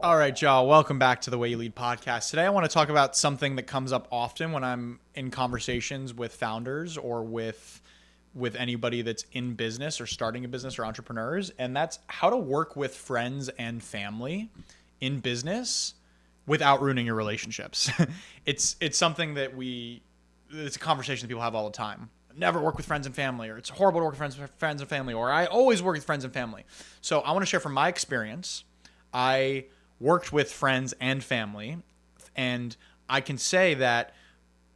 All right, y'all. Welcome back to the Way You Lead podcast. Today, I want to talk about something that comes up often when I'm in conversations with founders or with anybody that's in business or starting a business or entrepreneurs, and that's how to work with friends and family in business without ruining your relationships. It's something that it's a conversation that people have all the time. Never work with friends and family, or it's horrible to work with friends and family, or I always work with friends and family. So I want to share from my experience. I worked with friends and family, and I can say that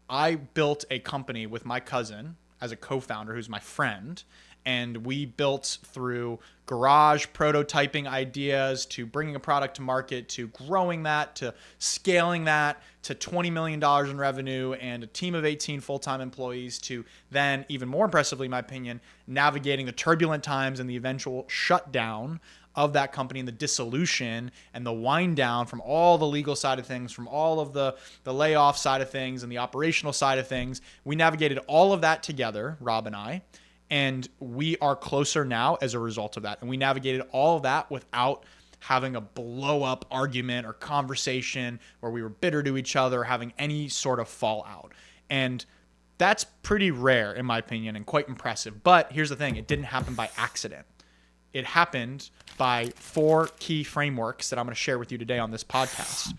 I built a company with my cousin as a co-founder who's my friend, and we built through garage prototyping ideas to bringing a product to market to growing that to scaling that to $20 million in revenue and a team of 18 full-time employees to then, even more impressively in my opinion, navigating the turbulent times and the eventual shutdown of that company and the dissolution and the wind down from all the legal side of things, from all of the layoff side of things and the operational side of things. We navigated all of that together, Rob and I, and we are closer now as a result of that. And we navigated all of that without having a blow up argument or conversation where we were bitter to each other, or having any sort of fallout. And that's pretty rare in my opinion and quite impressive. But here's the thing, it didn't happen by accident. It happened by 4 key frameworks that I'm going to share with you today on this podcast.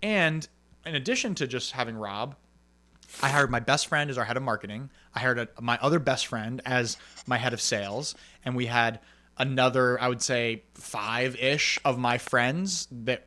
And in addition to just having Rob, I hired my best friend as our head of marketing. I hired my other best friend as my head of sales. And we had another, I would say, 5-ish of my friends that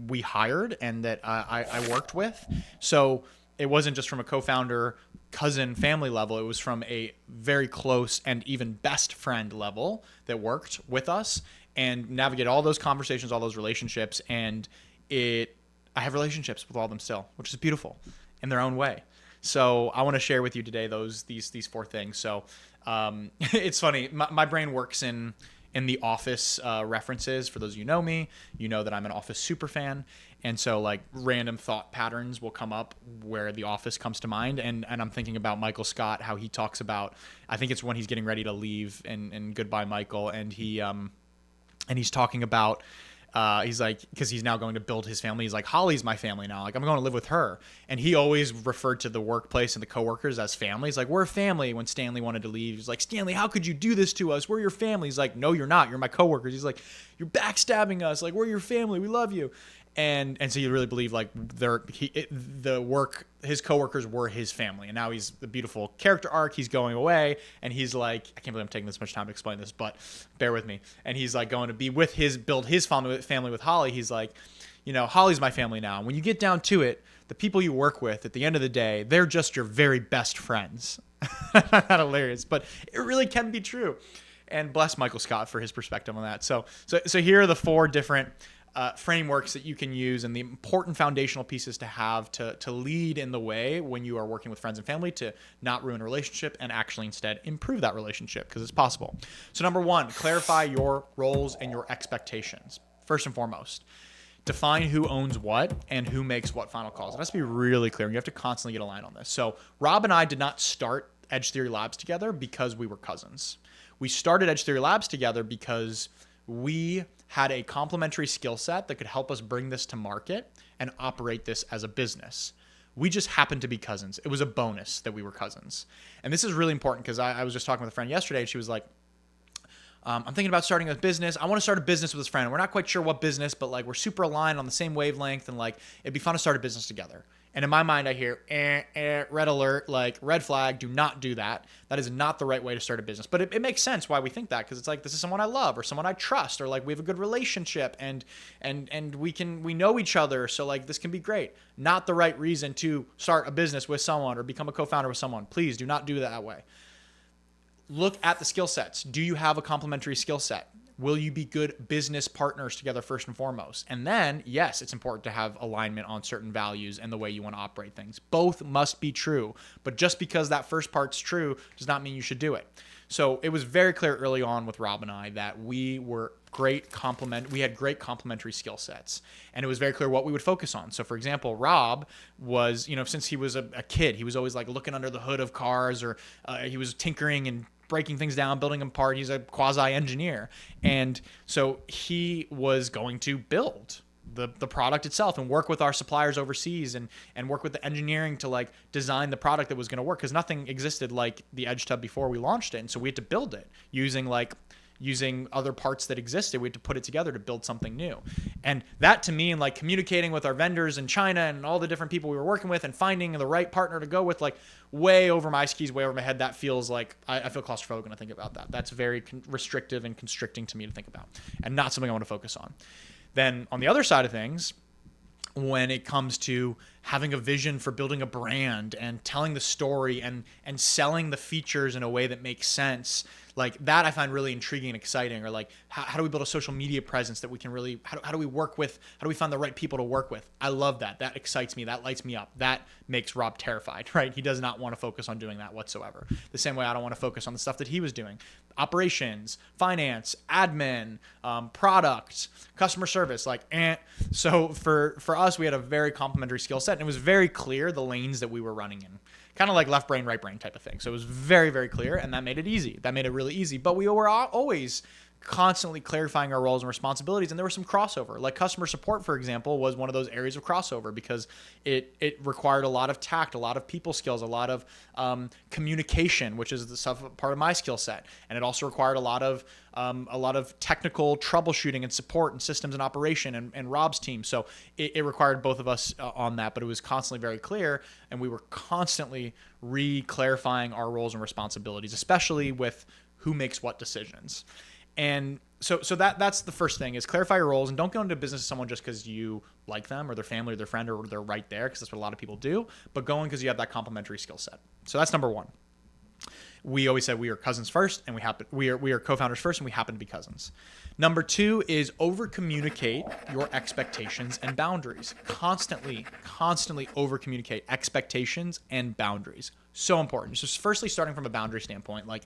we hired and that I worked with. So it wasn't just from a co-founder, cousin, family level. It was from a very close and even best friend level that worked with us and navigate all those conversations, all those relationships. And I have relationships with all of them still, which is beautiful in their own way. So I want to share with you today these 4 things. So it's funny. My brain works in the Office references. For those of you who know me, you know that I'm an Office super fan. And so like random thought patterns will come up where the Office comes to mind. And I'm thinking about Michael Scott, how he talks about, I think it's when he's getting ready to leave and Goodbye Michael. And he's talking about, he's like, because he's now going to build his family. He's like, Holly's my family now. Like, I'm going to live with her. And he always referred to the workplace and the coworkers as family. He's like, we're a family. When Stanley wanted to leave, he's like, Stanley, how could you do this to us? We're your family. He's like, no, you're not. You're my coworkers. He's like, you're backstabbing us. Like, we're your family. We love you. And so you really believe like his coworkers were his family, and now he's the beautiful character arc. He's going away, and he's like, I can't believe I'm taking this much time to explain this, but bear with me. And he's like going to be with build his family with Holly. He's like, Holly's my family now. And when you get down to it, the people you work with at the end of the day, they're just your very best friends. Not hilarious, but it really can be true. And bless Michael Scott for his perspective on that. So here are the 4 different frameworks that you can use and the important foundational pieces to have to lead in the way when you are working with friends and family to not ruin a relationship and actually instead improve that relationship, because it's possible. So number 1, clarify your roles and your expectations. First and foremost, define who owns what and who makes what final calls. It has to be really clear. You have to constantly get aligned on this. So Rob and I did not start Edge Theory Labs together because we were cousins. We started Edge Theory Labs together because we had a complementary skill set that could help us bring this to market and operate this as a business. We just happened to be cousins. It was a bonus that we were cousins. And this is really important because I was just talking with a friend yesterday, and she was like, I'm thinking about starting a business. I want to start a business with this friend. We're not quite sure what business, but like we're super aligned on the same wavelength, and like it'd be fun to start a business together. And in my mind, I hear red alert, like red flag. Do not do that. That is not the right way to start a business. But it makes sense why we think that, because it's like this is someone I love or someone I trust, or like we have a good relationship and we know each other, so like this can be great. Not the right reason to start a business with someone or become a co-founder with someone. Please do not do that way. Look at the skill sets. Do you have a complementary skill set? Will you be good business partners together first and foremost? And then, yes, it's important to have alignment on certain values and the way you want to operate things. Both must be true. But just because that first part's true does not mean you should do it. So it was very clear early on with Rob and I that we had great complementary skill sets. And it was very clear what we would focus on. So for example, Rob was, since he was a kid, he was always like looking under the hood of cars, or he was tinkering and breaking things down, building them apart. He's a quasi engineer. And so he was going to build the product itself and work with our suppliers overseas and work with the engineering to like design the product that was going to work, because nothing existed like the Edge Tub before we launched it. And so we had to build it using other parts that existed. We had to put it together to build something new. And that to me, and like communicating with our vendors in China and all the different people we were working with and finding the right partner to go with, like way over my skis, way over my head, that feels like I feel claustrophobic when I think about that. That's very restrictive and constricting to me to think about, and not something I want to focus on. Then on the other side of things, when it comes to having a vision for building a brand and telling the story and selling the features in a way that makes sense, like that I find really intriguing and exciting. Or like, how do we build a social media presence that we can really, how do we find the right people to work with? I love that. That excites me. That lights me up. That makes Rob terrified, right? He does not want to focus on doing that whatsoever. The same way I don't want to focus on the stuff that he was doing. Operations, finance, admin, product, customer service, So for us, we had a very complementary skill set, and it was very clear the lanes that we were running in. Kind of like left brain, right brain type of thing. So it was very, very clear, and that made it easy. That made it really easy. But we were always constantly clarifying our roles and responsibilities, and there was some crossover. Like customer support, for example, was one of those areas of crossover because it required a lot of tact, a lot of people skills, a lot of communication, which is the stuff part of my skill set, and it also required a lot of technical troubleshooting and support and systems and operation and Rob's team. So it required both of us on that, but it was constantly very clear, and we were constantly re-clarifying our roles and responsibilities, especially with who makes what decisions. And so that's the first thing, is clarify your roles, and don't go into business with someone just because you like them or their family or their friend or they're right there, because that's what a lot of people do, but go in because you have that complementary skill set. So that's number one. We always said we are cousins first, and we are co-founders first, and we happen to be cousins. Number two is over-communicate your expectations and boundaries. Constantly over-communicate expectations and boundaries. So important. So firstly, starting from a boundary standpoint, like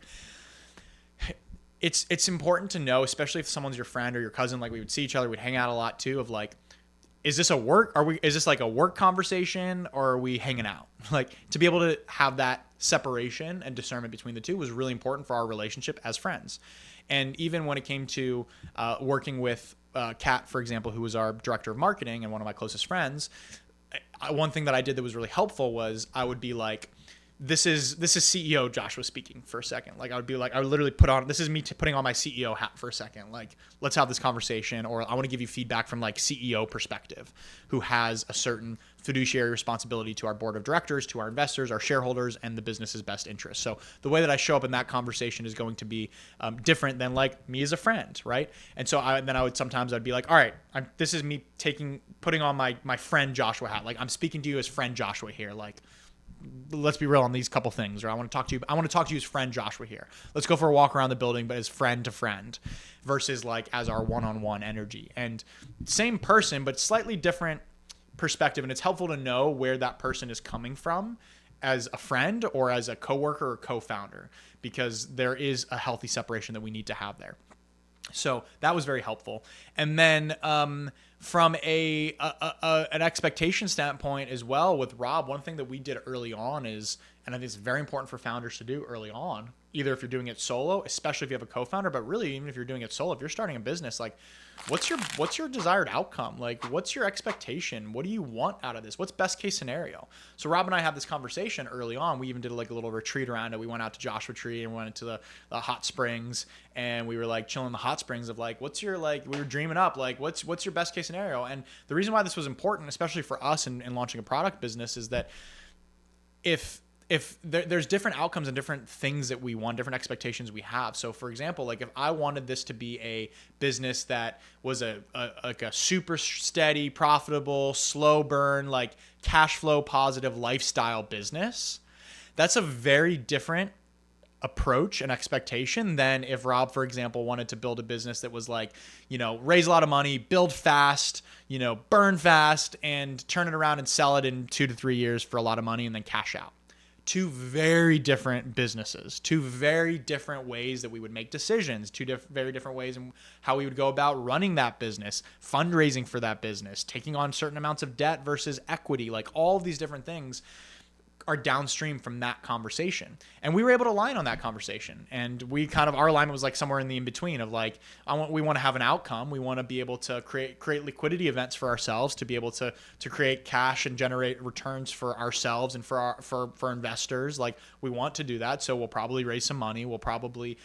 it's important to know, especially if someone's your friend or your cousin, like we would see each other, we'd hang out a lot too, of like, is this like a work conversation, or are we hanging out? Like, to be able to have that separation and discernment between the two was really important for our relationship as friends. And even when it came to working with Kat, for example, who was our director of marketing and one of my closest friends, one thing that I did that was really helpful was I would be like, this is CEO Joshua speaking for a second. Like I would literally this is me putting on my CEO hat for a second. Like, let's have this conversation, or I want to give you feedback from like CEO perspective, who has a certain fiduciary responsibility to our board of directors, to our investors, our shareholders, and the business's best interest. So the way that I show up in that conversation is going to be different than like me as a friend, right? And so I'd be like, all right, this is me putting on my friend Joshua hat. Like, I'm speaking to you as friend Joshua here. Like, let's be real on these couple things, or I want to talk to you as friend Joshua here. Let's go for a walk around the building, but as friend to friend, versus like as our one-on-one energy. And same person, but slightly different perspective. And it's helpful to know where that person is coming from as a friend or as a coworker or co-founder, because there is a healthy separation that we need to have there. So that was very helpful. And then from an expectation standpoint as well with Rob, one thing that we did early on is, and I think it's very important for founders to do early on, either if you're doing it solo, especially if you have a co-founder, but really even if you're doing it solo, if you're starting a business, like what's your desired outcome? Like, what's your expectation? What do you want out of this? What's best case scenario? So Rob and I had this conversation early on. We even did like a little retreat around it. We went out to Joshua Tree and went into the hot springs, and we were like chilling in the hot springs of like, we were dreaming up, like, what's your best case scenario? And the reason why this was important, especially for us in launching a product business, is that if there's different outcomes and different things that we want, different expectations we have. So for example, like if I wanted this to be a business that was a super steady, profitable, slow burn, like cash flow positive lifestyle business, that's a very different approach and expectation than if Rob, for example, wanted to build a business that was like, raise a lot of money, build fast, burn fast, and turn it around and sell it in 2 to 3 years for a lot of money and then cash out. Two very different businesses, two very different ways that we would make decisions, very different ways in how we would go about running that business, fundraising for that business, taking on certain amounts of debt versus equity, like all of these different things are downstream from that conversation. And we were able to align on that conversation. And we kind of, our alignment was like somewhere in the in-between of like, we want to have an outcome. We want to be able to create liquidity events for ourselves, to be able to create cash and generate returns for ourselves and for investors. Like, we want to do that. So we'll probably raise some money. We'll probably,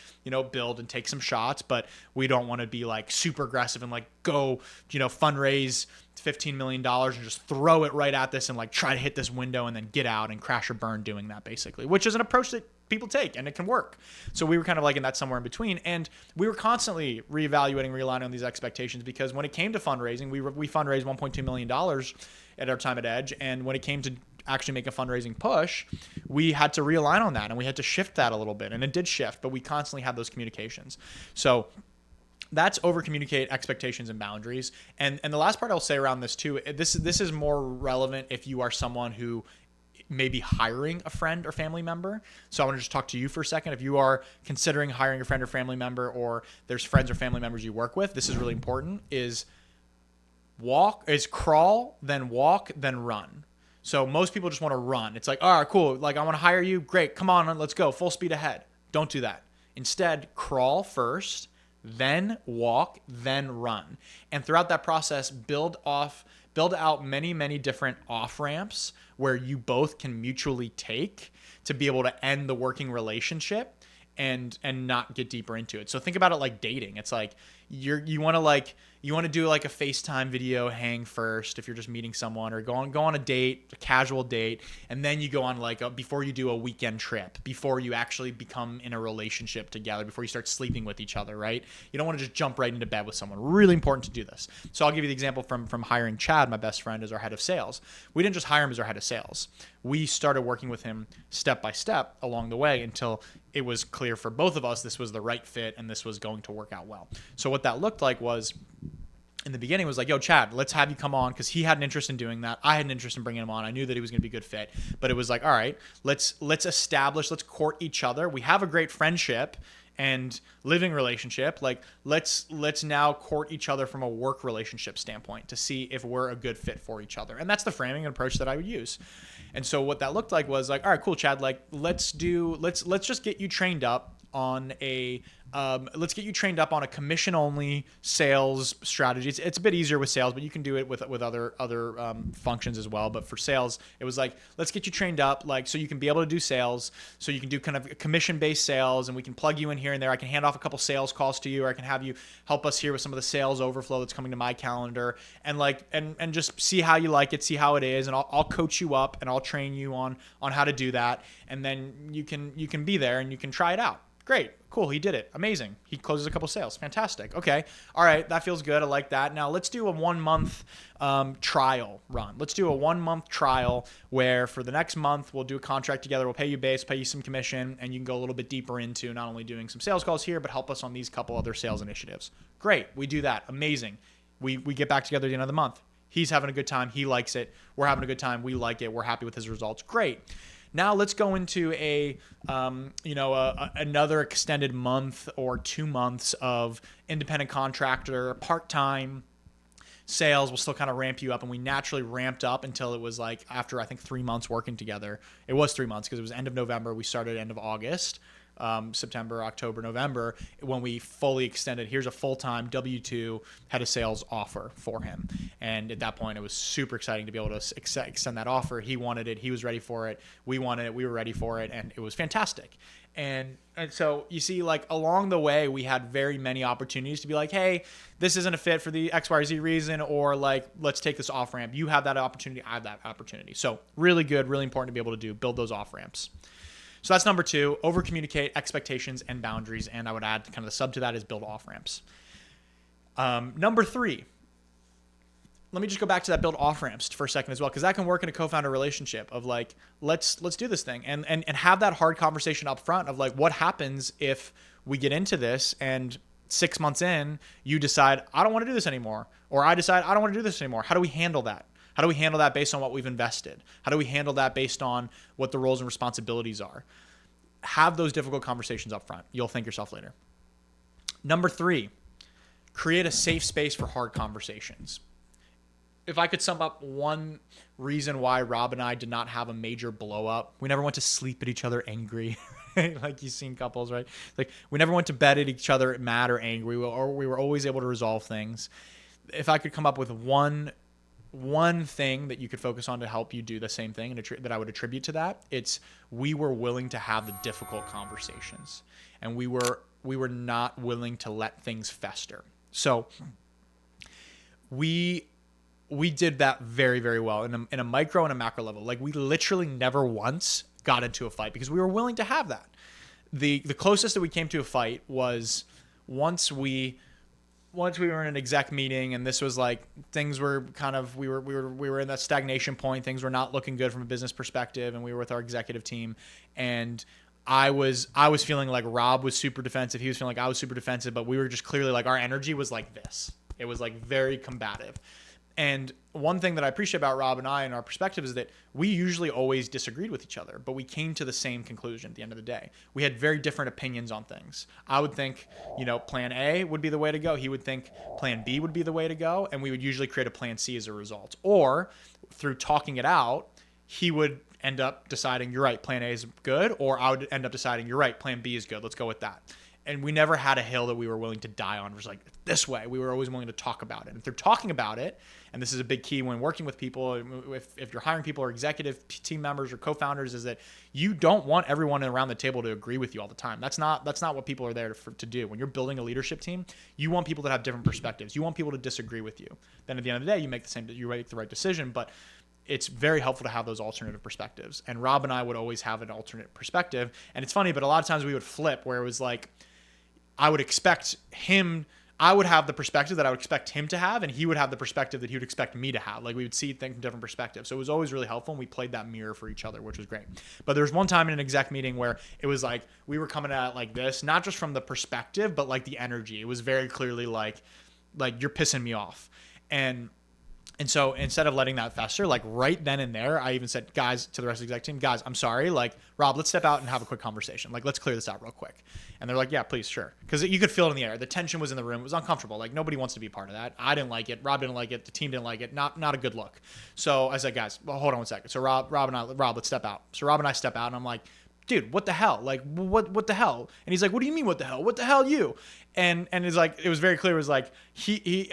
build and take some shots, but we don't want to be like super aggressive and like go, fundraise $15 million and just throw it right at this and like try to hit this window and then get out and crash or burn doing that, basically, which is an approach that people take and it can work. So we were kind of like in that somewhere in between, and we were constantly reevaluating, realigning on these expectations, because when it came to fundraising, we fundraised $1.2 million at our time at Edge. And when it came to actually make a fundraising push, we had to realign on that and we had to shift that a little bit, and it did shift, but we constantly had those communications. So that's over communicate expectations and boundaries. And the last part I'll say around this too, this is more relevant if you are someone who may be hiring a friend or family member. So I want to just talk to you for a second. If you are considering hiring a friend or family member, or there's friends or family members you work with, this is really important, is crawl, then walk, then run. So most people just want to run. It's like, all right, cool. Like, I want to hire you. Great. Come on, let's go. Full speed ahead. Don't do that. Instead, crawl first, then walk, then run. And throughout that process, build out many, many different off-ramps where you both can mutually take to be able to end the working relationship and not get deeper into it. So think about it like dating. It's like you want to do like a FaceTime video hang first if you're just meeting someone, or go on a date, a casual date, and then you go on before you do a weekend trip, before you actually become in a relationship together, before you start sleeping with each other, right? You don't want to just jump right into bed with someone. Really important to do this. So I'll give you the example from hiring Chad, my best friend, as our head of sales. We didn't just hire him as our head of sales. We started working with him step by step along the way until it was clear for both of us this was the right fit and this was going to work out well. So what that looked like was, in the beginning, was like, yo, Chad, let's have you come on, because he had an interest in doing that. I had an interest in bringing him on. I knew that he was going to be a good fit, but it was like, all right, let's court each other. We have a great friendship and living relationship. Like, let's now court each other from a work relationship standpoint to see if we're a good fit for each other. And that's the framing and approach that I would use. And so what that looked like was like, all right, cool, Chad, like let's just get you trained up on a commission-only sales strategy. It's a bit easier with sales, but you can do it with other functions as well. But for sales, it was like, let's get you trained up, like, so you can be able to do sales, so you can do kind of commission-based sales, and we can plug you in here and there. I can hand off a couple sales calls to you, or I can have you help us here with some of the sales overflow that's coming to my calendar, and just see how you like it, see how it is, and I'll coach you up and I'll train you on how to do that, and then you can be there and you can try it out. Great. Cool. He did it. Amazing. He closes a couple sales. Fantastic. Okay. All right. That feels good. I like that. Now let's do a 1 month trial run. Let's do a 1 month trial where for the next month, we'll do a contract together. We'll pay you base, pay you some commission, and you can go a little bit deeper into not only doing some sales calls here, but help us on these couple other sales initiatives. Great. We do that. Amazing. We get back together at the end of the month. He's having a good time. He likes it. We're having a good time. We like it. We're happy with his results. Great. Now let's go into another extended month or 2 months of independent contractor, part-time sales. We'll still kind of ramp you up, and we naturally ramped up until it was like after, I think, 3 months working together. It was 3 months because it was end of November. We started end of August. September, October, November, when we fully extended, here's a full-time W-2 head of sales offer for him. And at that point, it was super exciting to be able to extend that offer. He wanted it. He was ready for it. We wanted it. We were ready for it. And it was fantastic. And so you see, like, along the way, we had very many opportunities to be like, hey, this isn't a fit for the X, Y, or Z reason, or like, let's take this off ramp. You have that opportunity. I have that opportunity. So really good, really important to be able to build those off ramps. So that's number 2, over communicate expectations and boundaries. And I would add kind of the sub to that is build off ramps. Number 3, let me just go back to that build off ramps for a second as well, because that can work in a co-founder relationship of like, let's do this thing and have that hard conversation up front of like, what happens if we get into this and 6 months in, you decide, I don't want to do this anymore, or I decide I don't want to do this anymore. How do we handle that? How do we handle that based on what we've invested? How do we handle that based on what the roles and responsibilities are? Have those difficult conversations up front. You'll thank yourself later. Number 3, create a safe space for hard conversations. if I could sum up one reason why Rob and I did not have a major blow up, we never went to sleep at each other angry. Like you've seen couples, right? Like we never went to bed at each other mad or angry, or we were always able to resolve things. If I could come up with one thing that you could focus on to help you do the same thing, and that I would attribute to that, it's we were willing to have the difficult conversations, and we were not willing to let things fester. So we did that very, very well in a micro and a macro level. Like we literally never once got into a fight because we were willing to have that. The closest that we came to a fight was once we were in an exec meeting, and this was like things were kind of we were in that stagnation point. Things were not looking good from a business perspective, and we were with our executive team, and I was feeling like Rob was super defensive. He was feeling like I was super defensive, but we were just clearly like our energy was like this. It was like very combative. And one thing that I appreciate about Rob and I and our perspective is that we usually always disagreed with each other, but we came to the same conclusion at the end of the day. We had very different opinions on things. I would think, plan A would be the way to go. He would think plan B would be the way to go. And we would usually create a plan C as a result. Or through talking it out, he would end up deciding, you're right, plan A is good. Or I would end up deciding, you're right, plan B is good. Let's go with that. And we never had a hill that we were willing to die on. It was like this way. We were always willing to talk about it. And through talking about it, and this is a big key when working with people, if you're hiring people or executive team members or co-founders, is that you don't want everyone around the table to agree with you all the time. That's not what people are there to do. When you're building a leadership team, you want people that have different perspectives. You want people to disagree with you. Then at the end of the day, you make the right decision. But it's very helpful to have those alternative perspectives. And Rob and I would always have an alternate perspective. And it's funny, but a lot of times we would flip where it was like, I would have the perspective that I would expect him to have, and he would have the perspective that he would expect me to have. Like we would see things from different perspectives. So it was always really helpful, and we played that mirror for each other, which was great. But there was one time in an exec meeting where it was like we were coming at it like this, not just from the perspective, but like the energy. It was very clearly like you're pissing me off. And so instead of letting that fester, like right then and there, I even said, guys, to the rest of the exec team, guys, I'm sorry. Like, Rob, let's step out and have a quick conversation. Like, let's clear this out real quick. And they're like, yeah, please, sure. Because you could feel it in the air. The tension was in the room. It was uncomfortable. Like, nobody wants to be part of that. I didn't like it. Rob didn't like it. The team didn't like it. Not a good look. So I said, guys, well, hold on one second. So Rob, let's step out. So Rob and I step out, and I'm like, dude, what the hell? Like, what the hell? And he's like, what do you mean, what the hell? What the hell, you? And it's like, it was very clear. It was like,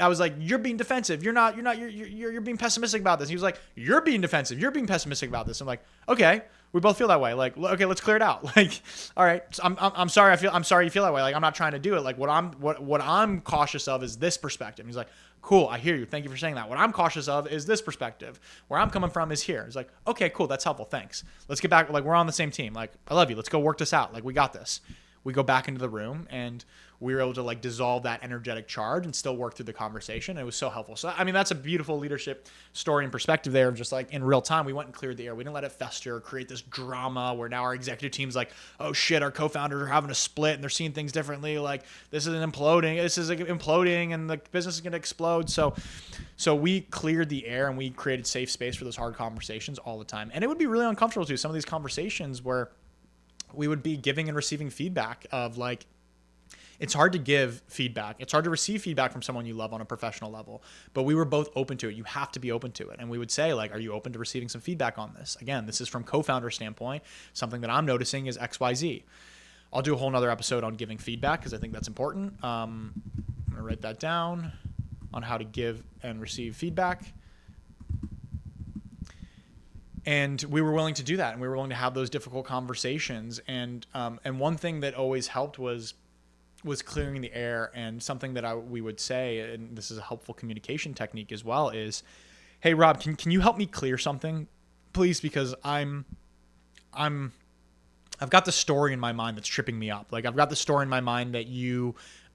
I was like, you're being defensive. You're being pessimistic about this. He was like, you're being defensive. You're being pessimistic about this. I'm like, okay, we both feel that way. Like, okay, let's clear it out. Like, all right, so I'm sorry. I'm sorry you feel that way. Like, I'm not trying to do it. Like, what I'm cautious of is this perspective. And he's like, cool, I hear you. Thank you for saying that. What I'm cautious of is this perspective. Where I'm coming from is here. It's like, okay, cool. That's helpful. Thanks. Let's get back. Like, we're on the same team. Like, I love you. Let's go work this out. Like, we got this. We go back into the room, and we were able to like dissolve that energetic charge and still work through the conversation. It was so helpful. So, I mean, that's a beautiful leadership story and perspective there of just like in real time, we went and cleared the air. We didn't let it fester, create this drama where now our executive team's like, oh shit, our co-founders are having a split and they're seeing things differently. Like this is imploding and the business is going to explode. So we cleared the air and we created safe space for those hard conversations all the time. And it would be really uncomfortable too. Some of these conversations where we would be giving and receiving feedback of like, it's hard to give feedback. It's hard to receive feedback from someone you love on a professional level, but we were both open to it. You have to be open to it. And we would say like, are you open to receiving some feedback on this? Again, this is from co-founder standpoint. Something that I'm noticing is XYZ. I'll do a whole nother episode on giving feedback because I think that's important. I'm going to write that down on how to give and receive feedback. And we were willing to do that. And we were willing to have those difficult conversations. And one thing that always helped was clearing the air. And something that we would say, and this is a helpful communication technique as well, is, hey, Rob, can you help me clear something, please? Because I've got the story in my mind that's tripping me up. Like I've got the story in my mind that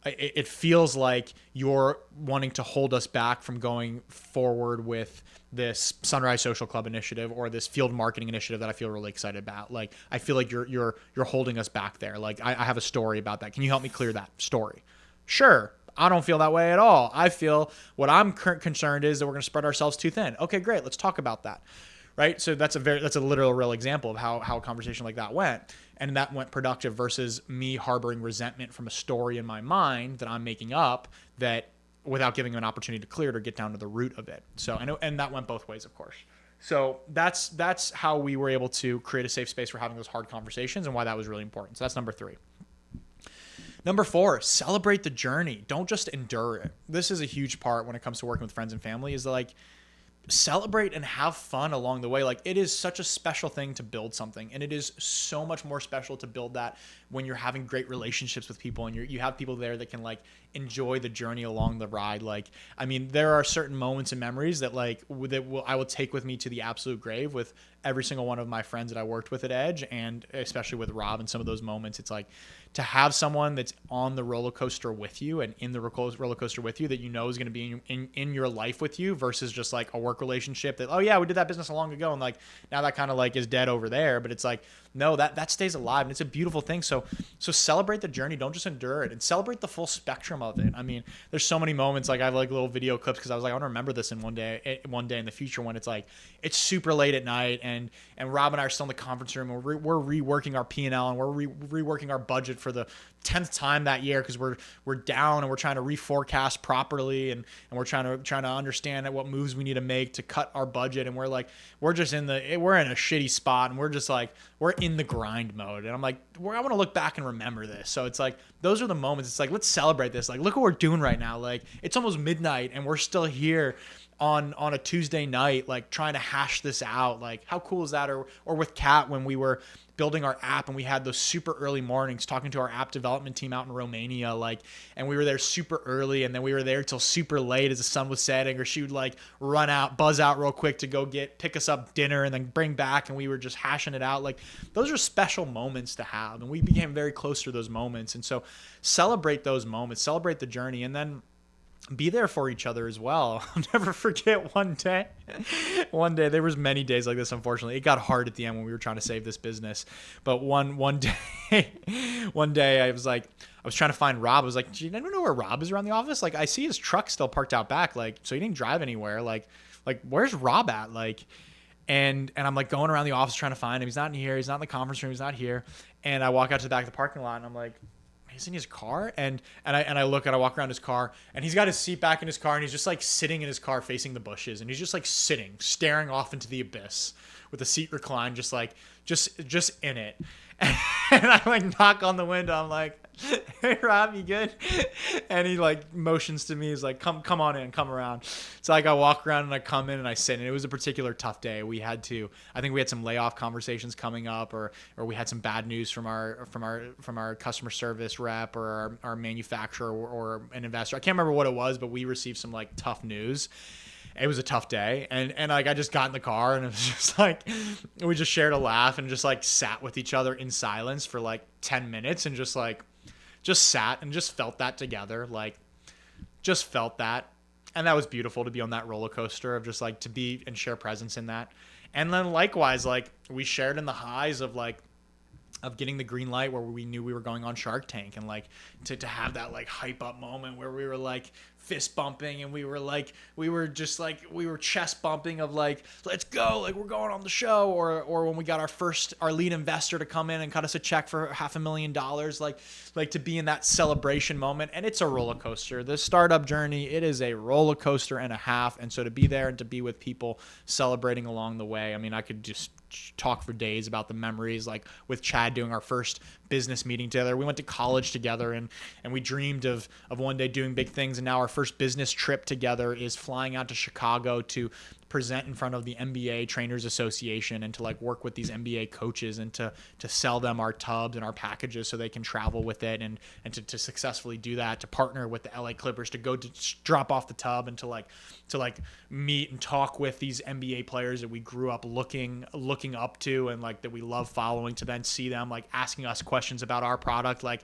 it feels like you're wanting to hold us back from going forward with this Sunrise Social Club initiative or this field marketing initiative that I feel really excited about. Like, I feel like you're holding us back there. Like I have a story about that. Can you help me clear that story? Sure. I don't feel that way at all. I feel what I'm concerned is that we're going to spread ourselves too thin. Okay, great. Let's talk about that. Right. So that's a literal real example of how a conversation like that went. And that went productive versus me harboring resentment from a story in my mind that I'm making up that without giving them an opportunity to clear it or get down to the root of it. So I know, and that went both ways, of course. So that's how we were able to create a safe space for having those hard conversations and why that was really important. So that's number 3. Number 4, celebrate the journey. Don't just endure it. This is a huge part when it comes to working with friends and family, is like, celebrate and have fun along the way. Like, it is such a special thing to build something, and it is so much more special to build that when you're having great relationships with people and you have people there that can like enjoy the journey along the ride. Like, I mean, there are certain moments and memories that I will take with me to the absolute grave with every single one of my friends that I worked with at Edge, and especially with Rob. In some of those moments, it's like to have someone that's on the roller coaster with you and in the roller coaster with you that you know is going to be in your life with you, versus just like a work relationship that, oh yeah, we did that business long ago and like now that kind of like is dead over there. But it's like, no, that stays alive, and it's a beautiful thing. So celebrate the journey. Don't just endure it, and celebrate the full spectrum of it. I mean, there's so many moments. Like, I have like little video clips because I was like, I want to remember this in one day in the future, when it's like it's super late at night and Rob and I are still in the conference room, and we're reworking our P&L, and we're reworking our budget for the 10th time that year because we're down, and we're trying to reforecast properly, and we're trying to understand what moves we need to make to cut our budget, and we're in a shitty spot, and we're just like, we're in the grind mode. And I'm like, I want to look back and remember this. So it's like, those are the moments. It's like, let's celebrate this. Like, look what we're doing right now. Like, it's almost midnight and we're still here on a Tuesday night, like trying to hash this out. Like, how cool is that? Or with Kat, when we were building our app and we had those super early mornings talking to our app development team out in Romania, like, and we were there super early, and then we were there till super late as the sun was setting, or she would like buzz out real quick to go pick us up dinner and then bring back, and we were just hashing it out. Like, those are special moments to have, and we became very close to those moments. And so celebrate those moments, celebrate the journey, and then be there for each other as well. I'll never forget one day, there was many days like this, unfortunately. It got hard at the end when we were trying to save this business. But one day I was trying to find Rob. I was like, do you know where Rob is around the office? Like, I see his truck still parked out back. Like, so he didn't drive anywhere. Like where's Rob at? Like, and I'm like going around the office trying to find him. He's not in here. He's not in the conference room. He's not here. And I walk out to the back of the parking lot, and I'm like, he's in his car, and I walk around his car, and he's got his seat back in his car, and he's just like sitting in his car facing the bushes, and he's just like staring off into the abyss with the seat reclined, just in it. And I like knock on the window. I'm like, hey Rob, you good? And he like motions to me. He's like, come on in, come around. So like I walk around and I come in and I sit. And it was a particular tough day. I think we had some layoff conversations coming up, or we had some bad news from our customer service rep, or our manufacturer, or an investor. I can't remember what it was, but we received some like tough news. It was a tough day, and like I just got in the car, and it was just like we just shared a laugh and just like sat with each other in silence for like 10 minutes, and just sat and just felt that together, like just felt that. And that was beautiful to be on that roller coaster of just like to be and share presence in that. And then likewise, like we shared in the highs of getting the green light where we knew we were going on Shark Tank, and like to have that like hype up moment where we were like fist bumping, and we were chest bumping of like, let's go, like we're going on the show, or when we got our lead investor to come in and cut us a check for $500,000, like to be in that celebration moment. And it's a roller coaster. The startup journey, it is a roller coaster and a half. And so to be there and to be with people celebrating along the way, I mean, I could just talk for days about the memories, like with Chad doing our first business meeting together. We went to college together, and we dreamed of one day doing big things. And now our first business trip together is flying out to Chicago to present in front of the MBA Trainers Association, and to like work with these MBA coaches, and to sell them our tubs and our packages so they can travel with it, and to successfully do that, to partner with the LA Clippers to go to drop off the tub, and to meet and talk with these NBA players that we grew up looking up to, and like that we love following, to then see them like asking us questions about our product. Like,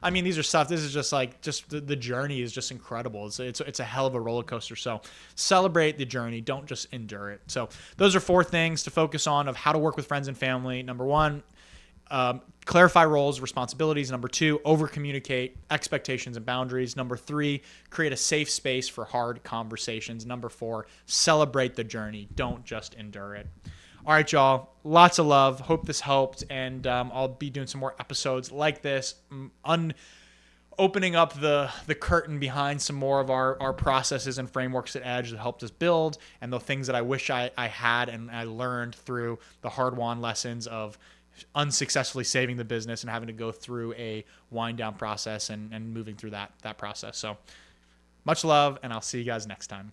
I mean, these are stuff, this is just like, the journey is just incredible. It's a hell of a roller coaster. So celebrate the journey. Don't just endure it. So those are 4 things to focus on of how to work with friends and family. Number 1, clarify roles, responsibilities. Number 2, over communicate expectations and boundaries. Number 3, create a safe space for hard conversations. Number 4, celebrate the journey. Don't just endure it. All right, y'all. Lots of love. Hope this helped. And I'll be doing some more episodes like this. opening up the curtain behind some more of our processes and frameworks at Edge that helped us build, and the things that I wish I had and I learned through the hard-won lessons of unsuccessfully saving the business and having to go through a wind down process and moving through that process. So much love, and I'll see you guys next time.